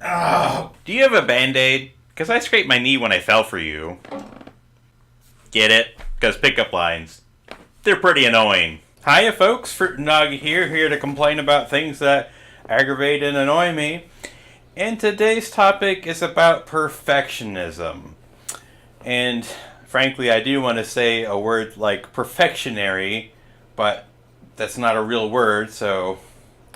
Oh, do you have a Band-Aid? Because I scraped my knee when I fell for you. Get it? Because pickup lines. They're pretty annoying. Hiya folks, Fruit and Nog here to complain about things that aggravate and annoy me. And today's topic is about perfectionism. And frankly, I do want to say a word like perfectionary, but that's not a real word, so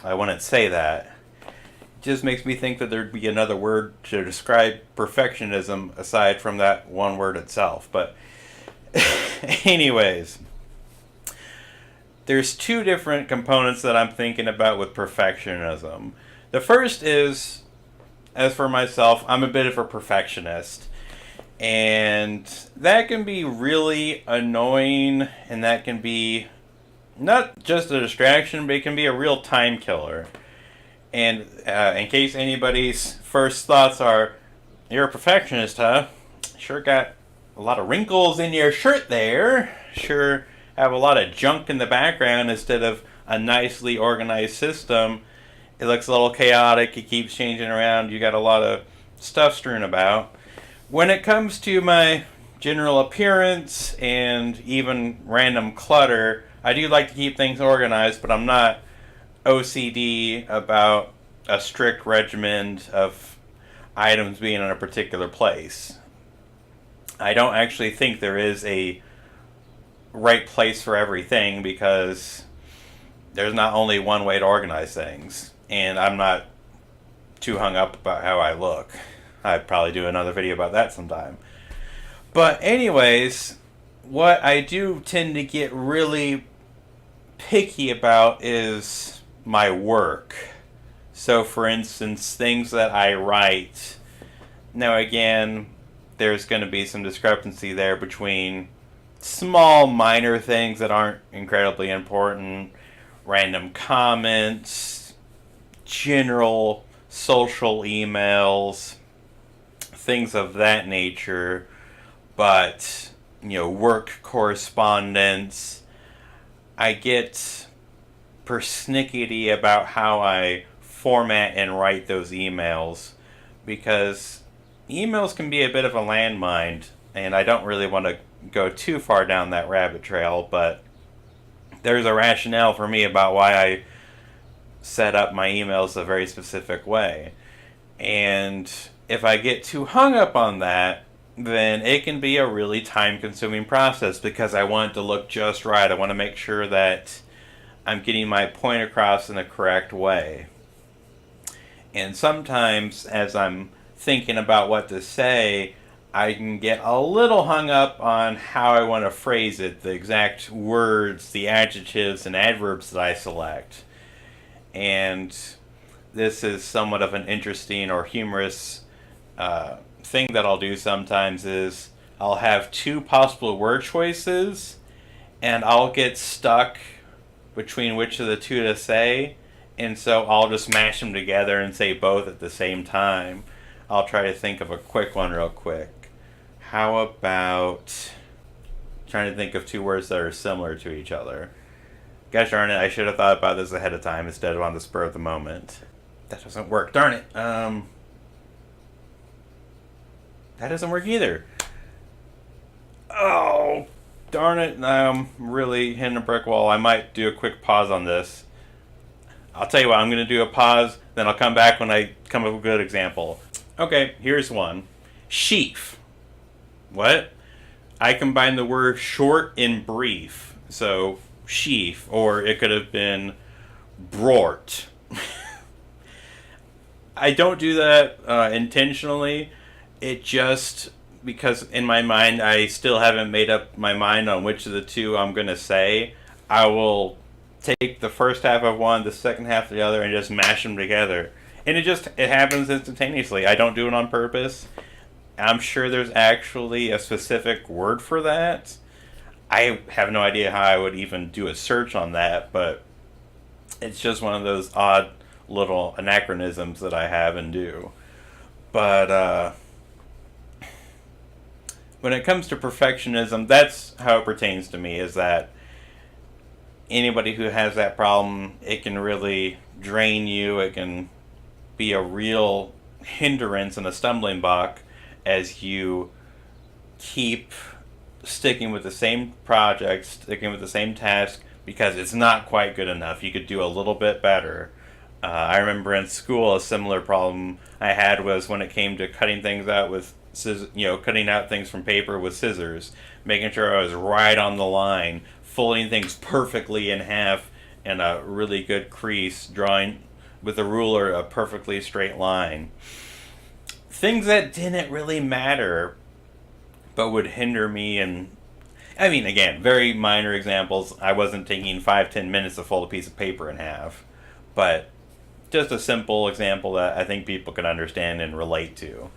I wouldn't say that. It just makes me think that there'd be another word to describe perfectionism aside from that one word itself. But anyways, there's two different components that I'm thinking about with perfectionism. The first is, as for myself, I'm a bit of a perfectionist. And that can be really annoying, and that can be not just a distraction, but it can be a real time killer. And in case anybody's first thoughts are, you're a perfectionist, huh? Sure got a lot of wrinkles in your shirt there. Sure have a lot of junk in the background instead of a nicely organized system. It looks a little chaotic. It keeps changing around. You got a lot of stuff strewn about. When it comes to my general appearance and even random clutter, I do like to keep things organized, but I'm not OCD about a strict regimen of items being in a particular place. I don't actually think there is a right place for everything because there's not only one way to organize things, and I'm not too hung up about how I look. I'd probably do another video about that sometime. But anyways, what I do tend to get really picky about is my work. So for instance, things that I write. Now again, there's going to be some discrepancy there between small minor things that aren't incredibly important, random comments, general social emails, things of that nature. But work correspondence, I get persnickety about how I format and write those emails because emails can be a bit of a landmine, and I don't really want to go too far down that rabbit trail, but there's a rationale for me about why I set up my emails a very specific way. And if I get too hung up on that, then it can be a really time-consuming process because I want it to look just right. I want to make sure that I'm getting my point across in the correct way. And sometimes, as I'm thinking about what to say, I can get a little hung up on how I want to phrase it, the exact words, the adjectives, and adverbs that I select. And this is somewhat of an interesting or humorous thing that I'll do sometimes is I'll have two possible word choices, and I'll get stuck between which of the two to say, and so I'll just mash them together and say both at the same time. I'll try to think of a quick one real quick. How about trying to think of two words that are similar to each other? Gosh darn it, I should have thought about this ahead of time instead of on the spur of the moment. That doesn't work, darn it. That doesn't work either. Oh, darn it, I'm really hitting a brick wall. I might do a quick pause on this. I'll tell you what, I'm going to do a pause, then I'll come back when I come up with a good example. Okay, here's one. Sheaf. What? I combined the word short and brief. So, sheaf, or it could have been brort. I don't do that intentionally. It just, because in my mind I still haven't made up my mind on which of the two I'm going to say, I will take the first half of one, the second half of the other, and just mash them together. And it happens instantaneously. I don't do it on purpose. I'm sure there's actually a specific word for that. I have no idea how I would even do a search on that, but it's just one of those odd little anachronisms that I have and do. But when it comes to perfectionism, that's how it pertains to me, is that anybody who has that problem, it can really drain you. It can be a real hindrance and a stumbling block as you keep sticking with the same project, sticking with the same task, because it's not quite good enough. You could do a little bit better. I remember in school a similar problem I had was when it came to cutting things out with cutting out things from paper with scissors, making sure I was right on the line, folding things perfectly in half in a really good crease, drawing with a ruler a perfectly straight line. Things that didn't really matter but would hinder me. And I mean, again, very minor examples. I wasn't taking 5-10 minutes to fold a piece of paper in half, but just a simple example that I think people can understand and relate to.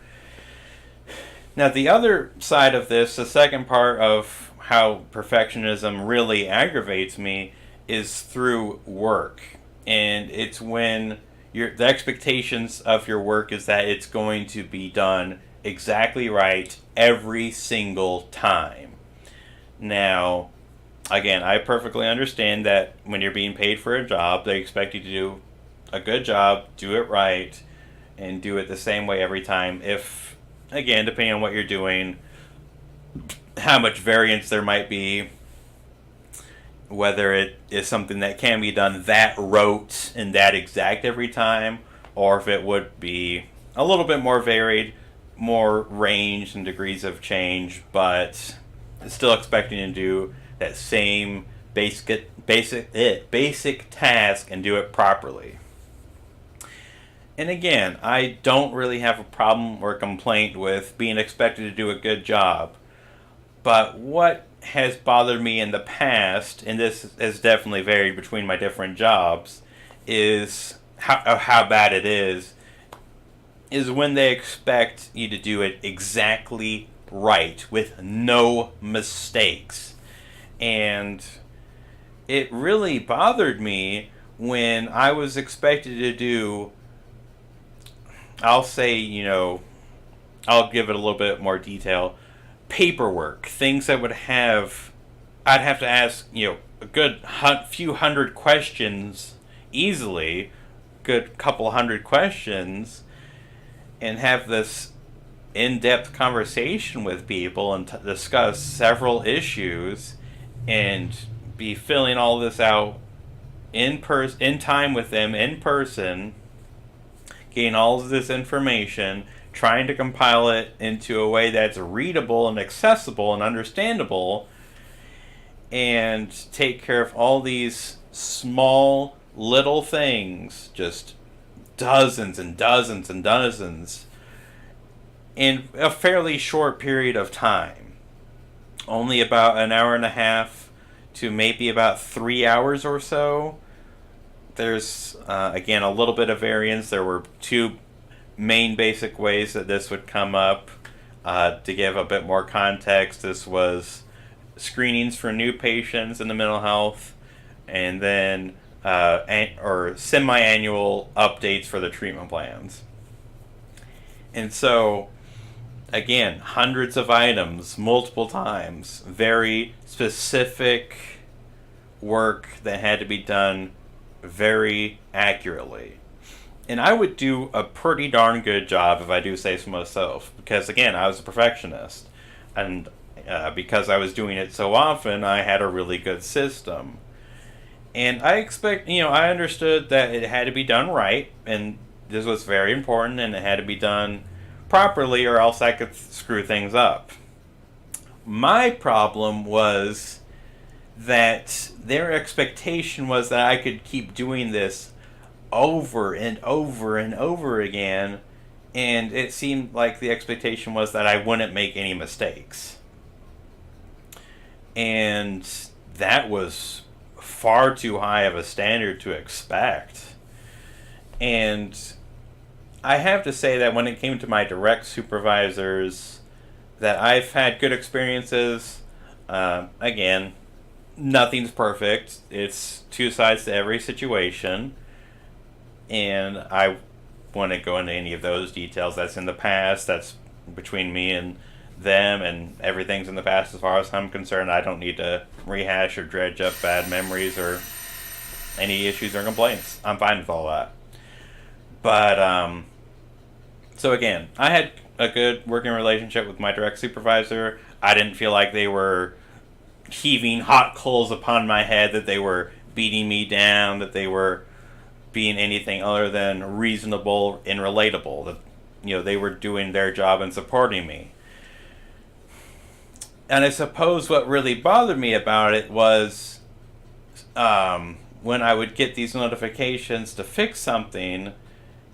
Now, the other side of this, the second part of how perfectionism really aggravates me, is through work. And it's when the expectations of your work is that it's going to be done exactly right every single time. Now, again, I perfectly understand that when you're being paid for a job, they expect you to do a good job, do it right, and do it the same way every time. If, again, depending on what you're doing, how much variance there might be, whether it is something that can be done that rote and that exact every time, or if it would be a little bit more varied, more range and degrees of change, but still expecting to do that same basic task and do it properly. And again, I don't really have a problem or a complaint with being expected to do a good job. But what has bothered me in the past, and this has definitely varied between my different jobs, is how bad it is when they expect you to do it exactly right with no mistakes. And it really bothered me when I was expected to do, I'll say, I'll give it a little bit more detail, paperwork, things that I'd have to ask, a good few hundred questions easily, good couple hundred questions, and have this in-depth conversation with people and discuss several issues and be filling all this out in time with them in person, getting all of this information, trying to compile it into a way that's readable and accessible and understandable, and take care of all these small little things, just dozens and dozens and dozens, in a fairly short period of time. Only about an hour and a half to maybe about 3 hours or so. There's, again, a little bit of variance. There were two main basic ways that this would come up. To give a bit more context, this was screenings for new patients in the mental health, and then or semi-annual updates for the treatment plans. And so, again, hundreds of items, multiple times, very specific work that had to be done very accurately. And I would do a pretty darn good job, if I do say so myself, because again, I was a perfectionist, and because I was doing it so often, I had a really good system. And I understood that it had to be done right, and this was very important, and it had to be done properly, or else I could screw things up. My problem was that their expectation was that I could keep doing this over and over and over again, and it seemed like the expectation was that I wouldn't make any mistakes. And that was far too high of a standard to expect. And I have to say that when it came to my direct supervisors, that I've had good experiences. Again, nothing's perfect. It's two sides to every situation. And I wouldn't go into any of those details. That's in the past. That's between me and them, and everything's in the past as far as I'm concerned. I don't need to rehash or dredge up bad memories or any issues or complaints. I'm fine with all that. But So again, I had a good working relationship with my direct supervisor. I didn't feel like they were heaving hot coals upon my head, that they were beating me down, that they were being anything other than reasonable and relatable. That they were doing their job and supporting me. And I suppose what really bothered me about it was when I would get these notifications to fix something,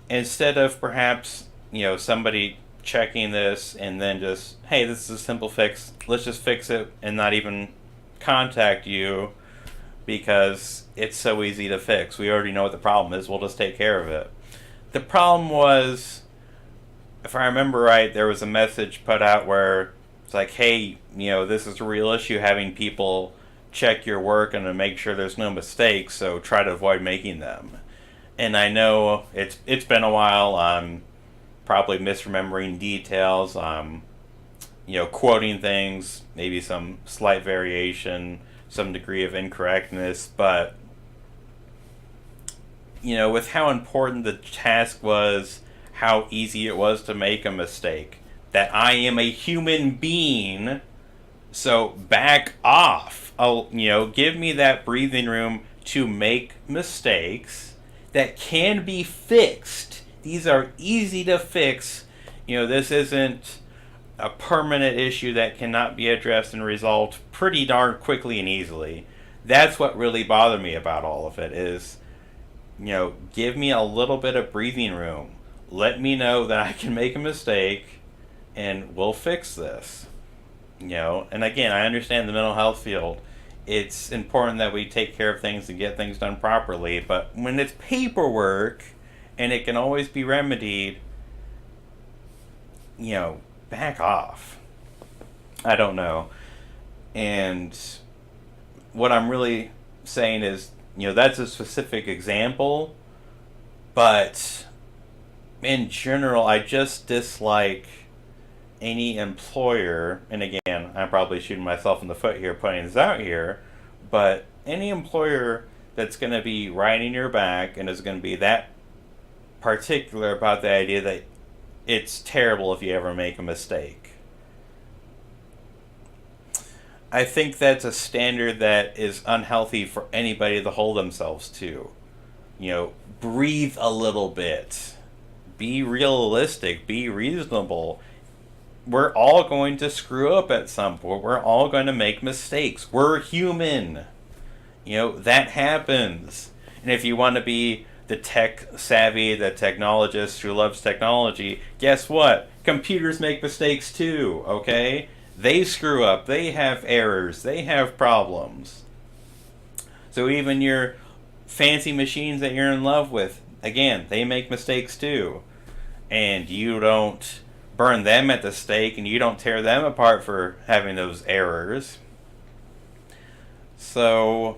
instead of perhaps somebody checking this and then just, hey, this is a simple fix, let's just fix it and not even contact you because it's so easy to fix. We already know what the problem is, we'll just take care of it. The problem was, if I remember right, there was a message put out where it's like, hey, this is a real issue, having people check your work and to make sure there's no mistakes, so try to avoid making them. And I know it's been a while. I'm probably misremembering details. Quoting things, maybe some slight variation, some degree of incorrectness, but with how important the task was, how easy it was to make a mistake, that I am a human being, so back off. Give me that breathing room to make mistakes that can be fixed. These are easy to fix. This isn't a permanent issue that cannot be addressed and resolved pretty darn quickly and easily. That's what really bothered me about all of it is, give me a little bit of breathing room. Let me know that I can make a mistake and we'll fix this. And again, I understand the mental health field. It's important that we take care of things and get things done properly, but when it's paperwork and it can always be remedied, back off. I don't know. And what I'm really saying is, that's a specific example, but in general, I just dislike any employer, and again, I'm probably shooting myself in the foot here putting this out here, but any employer that's going to be riding your back and is going to be that particular about the idea that it's terrible if you ever make a mistake. I think that's a standard that is unhealthy for anybody to hold themselves to. Breathe a little bit. Be realistic. Be reasonable. We're all going to screw up at some point. We're all going to make mistakes. We're human. That happens. And if you want to be the tech savvy, the technologist who loves technology, guess what? Computers make mistakes too, okay? They screw up. They have errors. They have problems. So even your fancy machines that you're in love with, again, they make mistakes too. And you don't burn them at the stake and you don't tear them apart for having those errors. So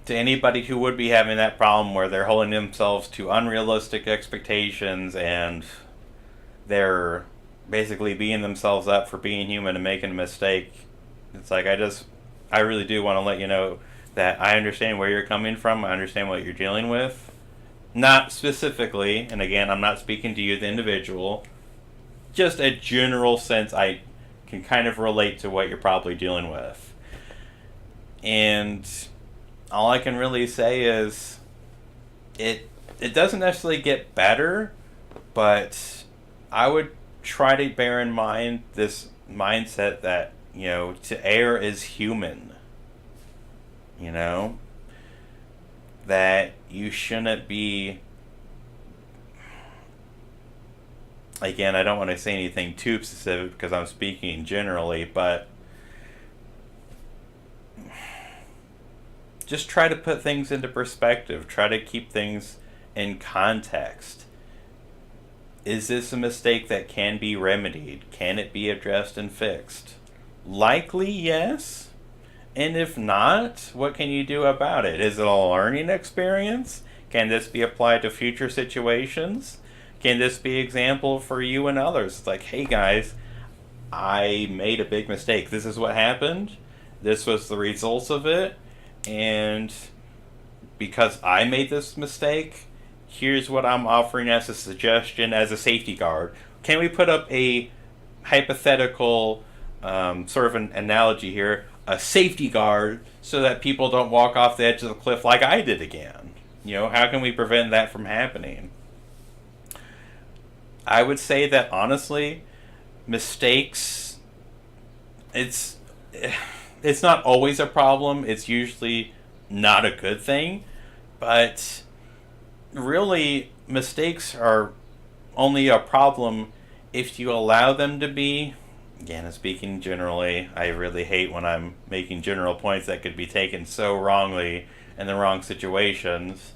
to anybody who would be having that problem where they're holding themselves to unrealistic expectations and they're basically beating themselves up for being human and making a mistake, it's like I really do want to let you know that I understand where you're coming from. I understand what you're dealing with. Not specifically, and again, I'm not speaking to you, the individual, just a general sense I can kind of relate to what you're probably dealing with. And all I can really say is it doesn't necessarily get better, but I would try to bear in mind this mindset that, to err is human. That you shouldn't be, again, I don't want to say anything too specific because I'm speaking generally, but just try to put things into perspective. Try to keep things in context. Is this a mistake that can be remedied? Can it be addressed and fixed? Likely, yes. And if not, what can you do about it? Is it a learning experience? Can this be applied to future situations? Can this be an example for you and others? It's like, hey guys, I made a big mistake. This is what happened. This was the results of it. And because I made this mistake, here's what I'm offering as a suggestion, as a safety guard. Can we put up a hypothetical sort of an analogy here, a safety guard, so that people don't walk off the edge of the cliff like I did again? You know, how can we prevent that from happening? I would say that honestly, mistakes, it's not always a problem. It's usually not a good thing, but really mistakes are only a problem if you allow them to be. Again, speaking generally, I really hate when I'm making general points that could be taken so wrongly in the wrong situations,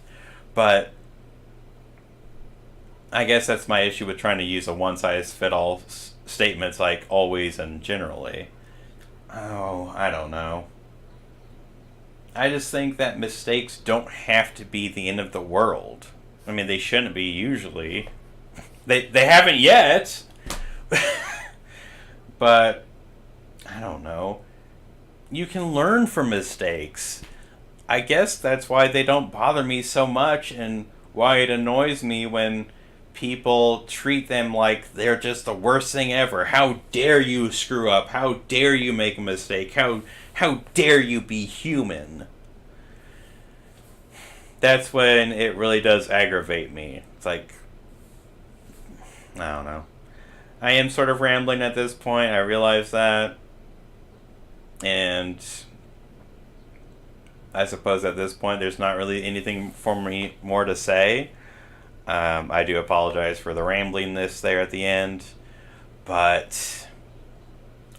but I guess that's my issue with trying to use a one-size-fits-all statements like always and generally. Oh, I don't know. I just think that mistakes don't have to be the end of the world. I mean, they shouldn't be usually. They haven't yet. But I don't know. You can learn from mistakes. I guess that's why they don't bother me so much, and why it annoys me when people treat them like they're just the worst thing ever. How dare you screw up? How dare you make a mistake? How dare you be human? That's when it really does aggravate me. It's like, I don't know. I am sort of rambling at this point. I realize that. And I suppose at this point there's not really anything for me more to say. I do apologize for the ramblingness there at the end. But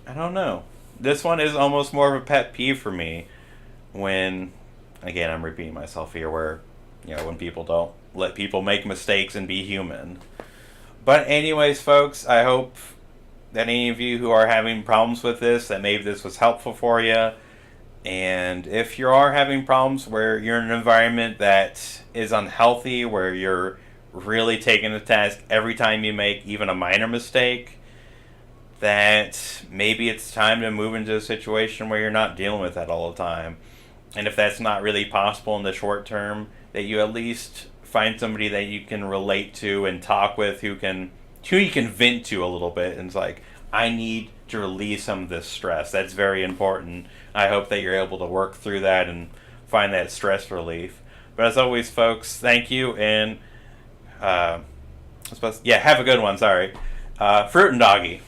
I don't know. This one is almost more of a pet peeve for me when, again, I'm repeating myself here, where, when people don't let people make mistakes and be human. But anyways, folks, I hope that any of you who are having problems with this, that maybe this was helpful for you. And if you are having problems where you're in an environment that is unhealthy, where you're really taking the task every time you make even a minor mistake, that maybe it's time to move into a situation where you're not dealing with that all the time. And if that's not really possible in the short term, that you at least find somebody that you can relate to and talk with, who you can vent to a little bit, and it's like, I need to release some of this stress. That's very important. I hope that you're able to work through that and find that stress relief. But as always, folks, thank you, and have a good one. Sorry. Fruit and doggy.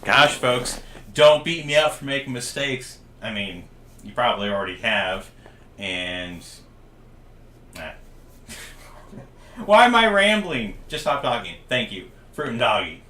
Gosh, folks, don't beat me up for making mistakes. I mean, you probably already have, and why am I rambling? Just stop talking. Thank you. Fruit and doggy.